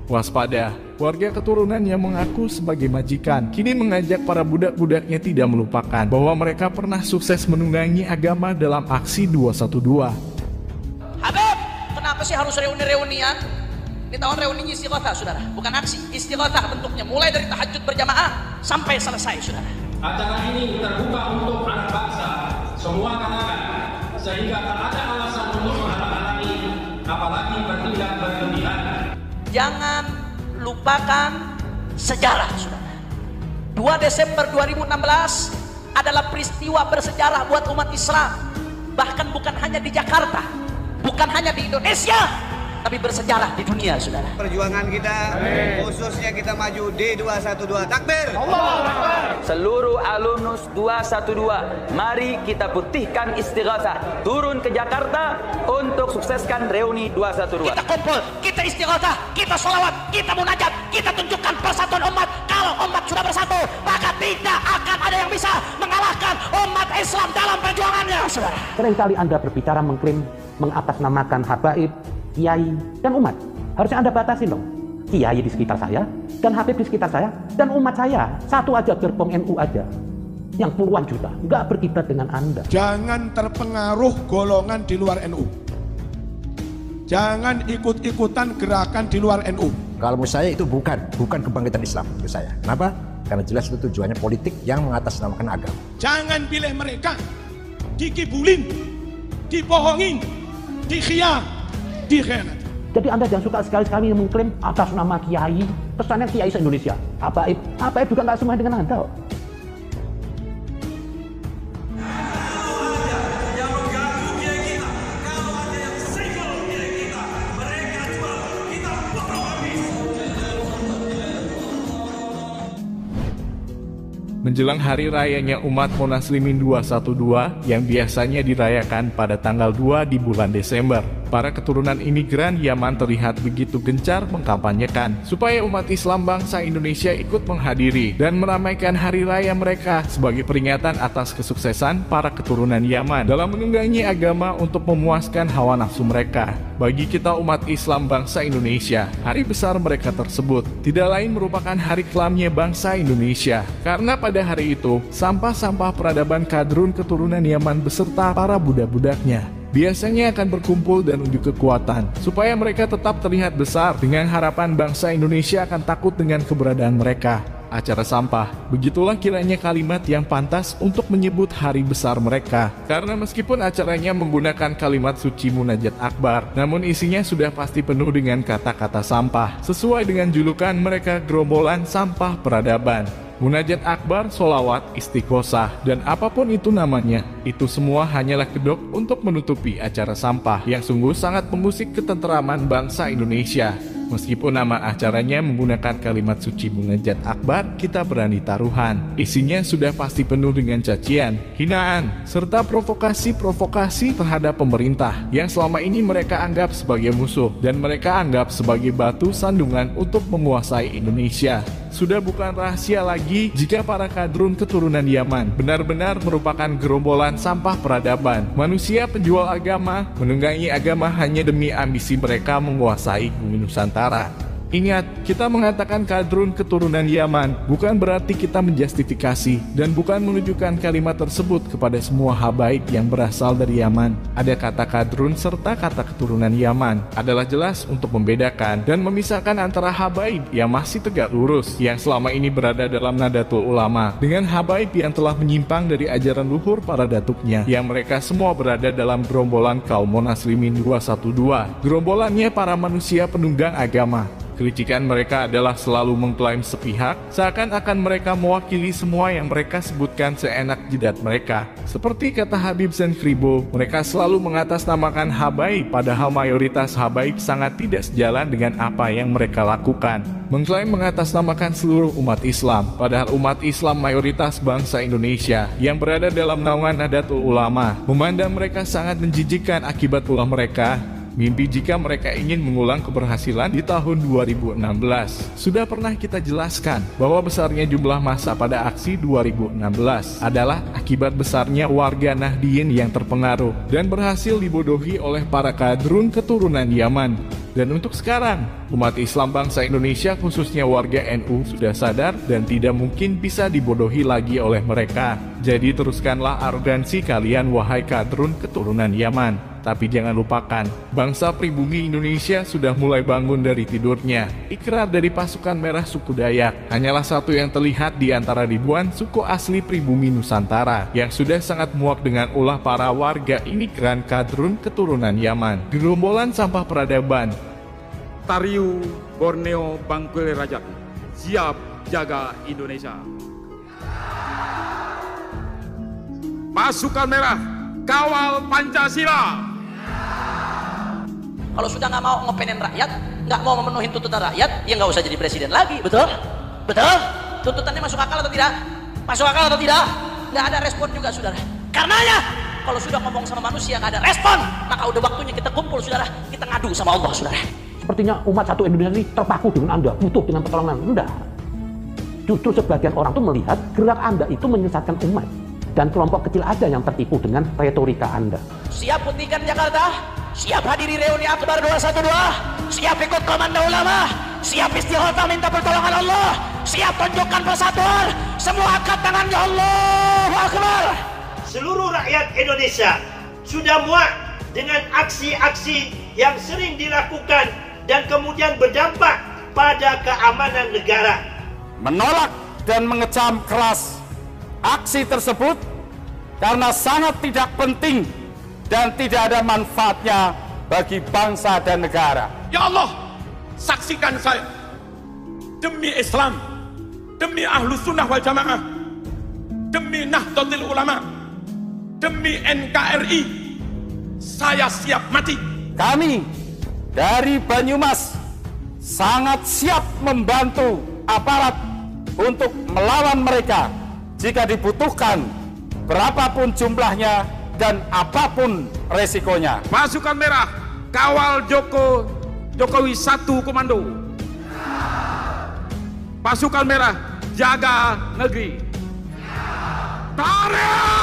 Waspada, warga keturunan yang mengaku sebagai majikan kini mengajak para budak-budaknya tidak melupakan bahwa mereka pernah sukses menunggangi agama dalam aksi 212. Habib, kenapa sih harus reuni-reunian? Ini tahun reuninya istighatsah, saudara, bukan aksi. Istighatsah bentuknya mulai dari tahajud berjamaah sampai selesai, saudara. Acara ini terbuka untuk anak bangsa, semua kalangan, sehingga tak ada alasan untuk menghalang-halangi, apalagi bertindak berlebihan. Jangan Lupakan sejarah, saudara. 2 Desember 2016 adalah peristiwa bersejarah buat umat Islam. Bahkan bukan hanya di Jakarta, bukan hanya di Indonesia, tapi bersejarah di dunia, saudara. Perjuangan kita, khususnya kita maju D212, takbir! Seluruh alumnus 212, mari kita putihkan istighatsah, turun ke Jakarta untuk sukseskan reuni 212. Kita kumpul, kita istighatsah, kita sholawat, kita munajat, kita tunjukkan persatuan umat. Kalau umat sudah bersatu, maka tidak akan ada yang bisa mengalahkan umat Islam dalam perjuangannya, saudara. Seringkali Anda berbicara mengklaim mengatasnamakan habaib, kiai, dan umat. Harusnya Anda batasin dong. Kiai di sekitar saya, dan habib di sekitar saya, dan umat saya. Satu aja, gerbong NU aja. Yang puluhan juta, nggak berkiblat dengan Anda. Jangan terpengaruh golongan di luar NU. Jangan ikut-ikutan gerakan di luar NU. Kalau menurut saya itu bukan kebangkitan Islam menurut saya. Kenapa? Karena jelas itu tujuannya politik yang mengatasnamakan agama. Jangan pilih mereka dikibulin, dibohongin, dikhianat. Jadi Anda jangan suka sekali-sekali mengklaim atas nama kiai, pesannya kiai se-Indonesia. Habaib juga nggak semua dengan Anda. Menjelang hari rayanya umat Monaslimin 212 yang biasanya dirayakan pada tanggal 2 di bulan Desember, para keturunan imigran Yaman terlihat begitu gencar mengkampanyekan supaya umat Islam bangsa Indonesia ikut menghadiri dan meramaikan hari raya mereka sebagai peringatan atas kesuksesan para keturunan Yaman dalam menunggangi agama untuk memuaskan hawa nafsu mereka. Bagi kita umat Islam bangsa Indonesia, hari besar mereka tersebut tidak lain merupakan hari kelamnya bangsa Indonesia. Karena pada hari itu, sampah-sampah peradaban kadrun keturunan Yaman beserta para budak-budaknya biasanya akan berkumpul dan unjuk kekuatan supaya mereka tetap terlihat besar dengan harapan bangsa Indonesia akan takut dengan keberadaan mereka. Acara sampah, begitulah kiranya kalimat yang pantas untuk menyebut hari besar mereka. Karena meskipun acaranya menggunakan kalimat suci munajat akbar, namun isinya sudah pasti penuh dengan kata-kata sampah. Sesuai dengan julukan mereka, gerombolan sampah peradaban. Munajat akbar, solawat, istighosah, dan apapun itu namanya, itu semua hanyalah kedok untuk menutupi acara sampah yang sungguh sangat mengusik ketenteraman bangsa Indonesia. Meskipun nama acaranya menggunakan kalimat suci munajat akbar, kita berani taruhan. Isinya sudah pasti penuh dengan cacian, hinaan, serta provokasi-provokasi terhadap pemerintah yang selama ini mereka anggap sebagai musuh dan mereka anggap sebagai batu sandungan untuk menguasai Indonesia. Sudah bukan rahasia lagi jika para kadrun keturunan Yaman benar-benar merupakan gerombolan sampah peradaban, manusia penjual agama, menunggangi agama hanya demi ambisi mereka menguasai bumi Nusantara. Ingat, kita mengatakan kadrun keturunan Yaman bukan berarti kita menjustifikasi dan bukan menunjukkan kalimat tersebut kepada semua habaib yang berasal dari Yaman. Ada kata kadrun serta kata keturunan Yaman adalah jelas untuk membedakan dan memisahkan antara habaib yang masih tegak lurus yang selama ini berada dalam Nadatul Ulama dengan habaib yang telah menyimpang dari ajaran luhur para datuknya yang mereka semua berada dalam gerombolan kaum Monaslimin 212. Gerombolannya para manusia penunggang agama. Kelicikan mereka adalah selalu mengklaim sepihak, seakan-akan mereka mewakili semua yang mereka sebutkan seenak jidat mereka. Seperti kata Habib Zain Kribo, mereka selalu mengatasnamakan habaib, padahal mayoritas habaib sangat tidak sejalan dengan apa yang mereka lakukan. Mengklaim mengatasnamakan seluruh umat Islam, padahal umat Islam mayoritas bangsa Indonesia yang berada dalam naungan Nadatul Ulama. Memandang mereka sangat menjijikkan akibat ulah mereka. Mimpi jika mereka ingin mengulang keberhasilan di tahun 2016. Sudah pernah kita jelaskan bahwa besarnya jumlah massa pada aksi 2016 adalah akibat besarnya warga Nahdiyin yang terpengaruh dan berhasil dibodohi oleh para kadrun keturunan Yaman. Dan untuk sekarang, umat Islam bangsa Indonesia khususnya warga NU sudah sadar dan tidak mungkin bisa dibodohi lagi oleh mereka. Jadi teruskanlah arogansi kalian wahai kadrun keturunan Yaman. Tapi jangan lupakan, bangsa pribumi Indonesia sudah mulai bangun dari tidurnya. Ikrar dari pasukan merah suku Dayak hanyalah satu yang terlihat di antara ribuan suku asli pribumi Nusantara yang sudah sangat muak dengan ulah para warga imigran kadrun keturunan Yaman. Gerombolan sampah peradaban Tariu Borneo Bangkule Rajak siap jaga Indonesia. Pasukan merah kawal Pancasila. Kalau sudah nggak mau ngepenin rakyat, nggak mau memenuhi tuntutan rakyat, ya nggak usah jadi presiden lagi, betul? Betul? Tuntutannya masuk akal atau tidak? Masuk akal atau tidak? Nggak ada respon juga, saudara. Karenanya, kalau sudah ngomong sama manusia nggak ada respon, maka udah waktunya kita kumpul, saudara. Kita ngadu sama Allah, saudara. Sepertinya umat satu Indonesia ini terpaku dengan Anda, butuh dengan pertolongan. Enggak. Justru sebagian orang tuh melihat gerak Anda itu menyesatkan umat. Dan kelompok kecil aja yang tertipu dengan retorika Anda. Siap putihkan Jakarta, siap hadiri reuni Akbar 212, siap ikut komando ulama, siap istighothah minta pertolongan Allah, siap tunjukkan persatuan, semua angkat tangannya, Allahu Akbar. Seluruh rakyat Indonesia sudah muak dengan aksi-aksi yang sering dilakukan dan kemudian berdampak pada keamanan negara. Menolak dan mengecam keras aksi tersebut karena sangat tidak penting dan tidak ada manfaatnya bagi bangsa dan negara. Ya Allah, saksikan saya demi Islam, demi Ahlus Sunnah wal Jamaah, demi Nahdlatul Ulama, demi NKRI, saya siap mati. Kami dari Banyumas sangat siap membantu aparat untuk melawan mereka jika dibutuhkan, berapapun jumlahnya dan apapun resikonya. Pasukan merah kawal Jokowi 1 komando. Pasukan merah jaga negeri. Tarik!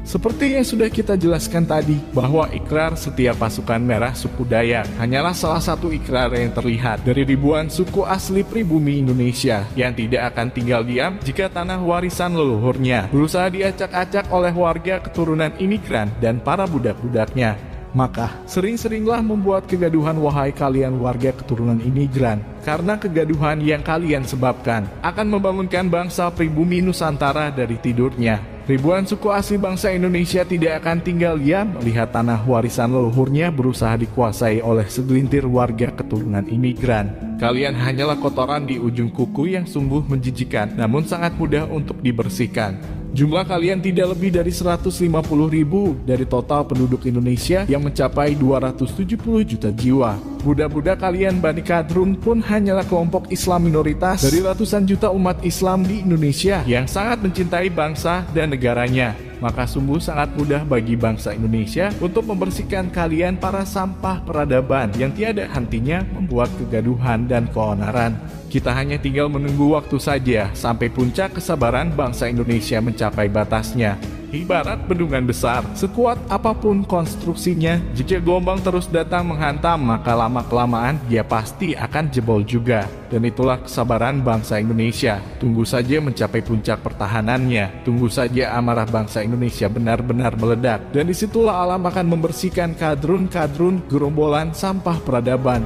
Seperti yang sudah kita jelaskan tadi, bahwa ikrar setiap pasukan merah suku Dayak hanyalah salah satu ikrar yang terlihat dari ribuan suku asli pribumi Indonesia yang tidak akan tinggal diam jika tanah warisan leluhurnya berusaha diacak-acak oleh warga keturunan imigran dan para budak-budaknya. Maka, sering-seringlah membuat kegaduhan wahai kalian warga keturunan imigran, karena kegaduhan yang kalian sebabkan akan membangunkan bangsa pribumi Nusantara dari tidurnya. Ribuan suku asli bangsa Indonesia tidak akan tinggal diam melihat tanah warisan leluhurnya berusaha dikuasai oleh segelintir warga keturunan imigran. Kalian hanyalah kotoran di ujung kuku yang sungguh menjijikan, namun sangat mudah untuk dibersihkan. Jumlah kalian tidak lebih dari 150.000 dari total penduduk Indonesia yang mencapai 270 juta jiwa. Budak-budak kalian Bani Kadrun pun hanyalah kelompok Islam minoritas dari ratusan juta umat Islam di Indonesia yang sangat mencintai bangsa dan negaranya. Maka sungguh sangat mudah bagi bangsa Indonesia untuk membersihkan kalian para sampah peradaban yang tiada hentinya membuat kegaduhan dan keonaran. Kita hanya tinggal menunggu waktu saja sampai puncak kesabaran bangsa Indonesia mencapai batasnya. Ibarat bendungan besar, sekuat apapun konstruksinya, jika gelombang terus datang menghantam, maka lama-kelamaan dia pasti akan jebol juga. Dan itulah kesabaran bangsa Indonesia. Tunggu saja mencapai puncak pertahanannya. Tunggu saja amarah bangsa Indonesia benar-benar meledak. Dan disitulah alam akan membersihkan kadrun-kadrun gerombolan sampah peradaban.